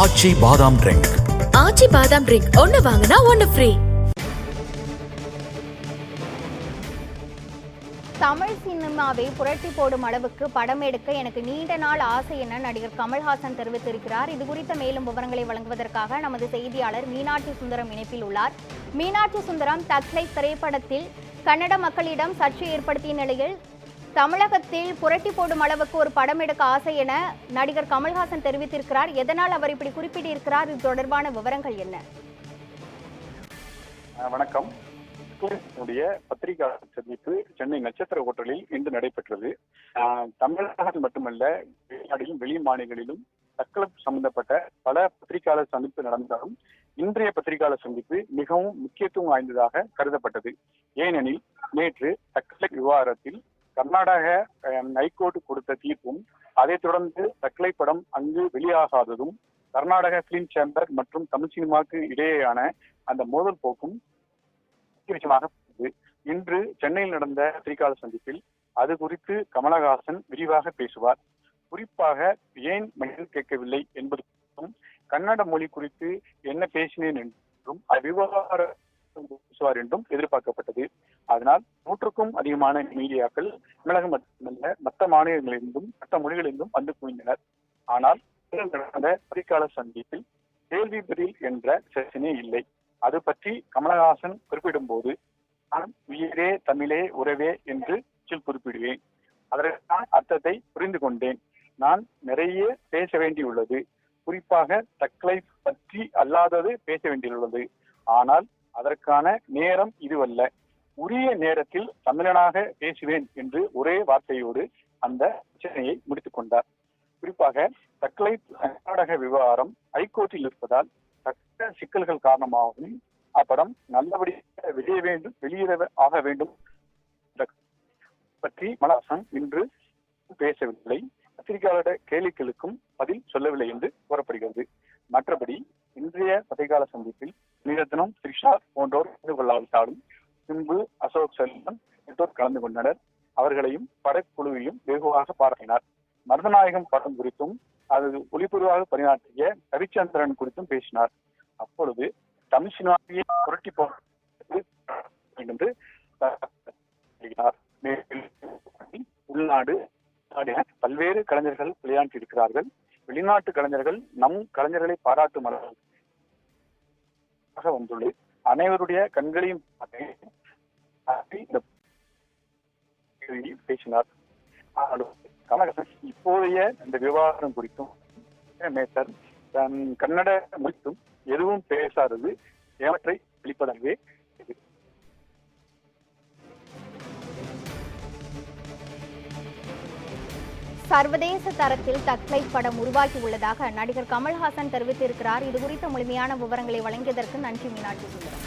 ஆச்சி பாதாம் ட்ரிங்க். ஆச்சி பாதாம் ட்ரிங்க் ஒன்னு வாங்கினா ஒன்னு ஃப்ரீ. தமிழ் சினிமாவை புரட்டி போடும் அளவுக்கு படம் எடுக்க எனக்கு நீண்ட நாள் ஆசை என நடிகர் கமல்ஹாசன் தெரிவித்திருக்கிறார். இது குறித்த மேலும் விவரங்களை வழங்குவதற்காக நமது செய்தியாளர் மீனாட்சி சுந்தரம் இணைப்பில் உள்ளார். மீனாட்சி சுந்தரம், தக்லை திரைப்படத்தில் கன்னட மக்களிடம் சர்ச்சை ஏற்படுத்திய நிலையில் தமிழகத்தில் புரட்டி போடும் அளவுக்கு ஒரு படம் எடுக்க ஆசை என நடிகர் கமல்ஹாசன் தெரிவித்திருக்கிறார். எதனால் அவர் இப்படி குறிப்பிட்டிருக்கிறார்? இது தொடர்பான விவரங்கள் என்ன? வணக்கம். பத்திரிகையாளர் சந்திப்பு சென்னை நட்சத்திர ஹோட்டலில் இன்று நடைபெற்றது. தமிழகத்தில் மட்டுமல்ல, வெளிநாட்டிலும் வெளி மாநிலங்களிலும் தக்கலை சம்பந்தப்பட்ட பல பத்திரிகையாளர் சந்திப்பு நடந்தாலும் இன்றைய பத்திரிகையாளர் சந்திப்பு மிகவும் முக்கியத்துவம் வாய்ந்ததாக கருதப்பட்டது. ஏனெனில் நேற்று தக்கலை விவகாரத்தில் கர்நாடக ஹைகோர்ட் கொடுத்த தீர்ப்பும், அதைத் தொடர்ந்து தக்கலை படம் அங்கு வெளியாகாததும், கர்நாடக பிலிம் சேம்பர் மற்றும் தமிழ் சினிமாவுக்கு இடையேயான அந்த மோதல் போக்கும் விஷயமாக இன்று சென்னையில் நடந்த பத்திரிகையாளர் சந்திப்பில் அது குறித்து கமலஹாசன் விரிவாக பேசுவார். குறிப்பாக ஏன் மனிதன் கேட்கவில்லை என்பது குறித்தும், கன்னட மொழி குறித்து என்ன பேசினேன் என்றும் விவகாரம் பேசுவார் என்றும் எதிர்பார்க்கப்பட்டது. அதனால் 100க்கும் அதிகமான மீடியாக்கள் தமிழகம் மட்டுமல்ல மற்ற மாநிலங்களிலிருந்தும் மற்ற மொழிகளிலிருந்தும் வந்து குவிந்தனர். ஆனால் நடந்த பத்திரிகையாளர் சந்திப்பில் கேள்வி பதில் என்ற செஷனே இல்லை. அது பற்றி கமலஹாசன் குறிப்பிடும் போது, நான் உயிரே தமிழே உறவே என்று குறிப்பிடுவேன். அதற்கான அர்த்தத்தை புரிந்து கொண்டேன். நான் நிறைய பேச வேண்டியுள்ளது, குறிப்பாக தக்லை பற்றி அல்லாதது பேச வேண்டியுள்ளது. ஆனால் அதற்கான நேரம் இதுவல்ல. உரிய நேரத்தில் தமிழனாக பேசுவேன் என்று ஒரே வார்த்தையோடு அந்த பிரச்சனையை முடித்துக் கொண்டார். குறிப்பாக தக்லை கர்நாடக விவகாரம் ஹைகோர்ட்டில் இருப்பதால் சட்ட சிக்கல்கள் காரணமாகவும் அப்படம் நல்லபடியாக வெளியேற ஆக வேண்டும் பற்றி கமலஹாசன் இன்று பேசவில்லை. பத்திரிகையாளருடைய கேள்விகளுக்கும் பதில் சொல்லவில்லை என்று கூறப்படுகிறது. மற்றபடி இன்றைய பத்திரிகையாளர் சந்திப்பில் நீரத்னம், த்ரிஷா போன்றோர் கலந்து கொள்ளாவிட்டாலும் சிம்பு, அசோக் செல்வன் என்போர் கலந்து கொண்டனர். அவர்களையும் படக்குழுவையும் வெகுவாக பாராட்டினார். மருதநாயகம் படம் குறித்தும் அது ஒளிபுரிவாக பணியாற்றிய ரவிச்சந்திரன் குறித்தும் பேசினார். அப்பொழுது தமிழ் சினிமாவையை புரட்டி போட என்று உள்நாடு பல்வேறு கலைஞர்கள் விளையாட்டி இருக்கிறார்கள். வெளிநாட்டு கலைஞர்கள் நம் கலைஞர்களை பாராட்டும் அளவாக வந்துள்ளது. அனைவருடைய கண்களையும் பேசினார். கமலஹாசன் இப்போதைய இந்த விவகாரம் குறித்தும் கன்னட குறித்தும் எதுவும் பேசாதது ஏவற்றை வெளிப்பதாகவே. சர்வதேச தரத்தில் தக்லை படம் உருவாக்கி உள்ளதாக நடிகர் கமல்ஹாசன் தெரிவித்திருக்கிறார். இது குறித்த முழுமையான விவரங்களை வழங்கியதற்கு நன்றி மீனாட்சி சுந்தரம்.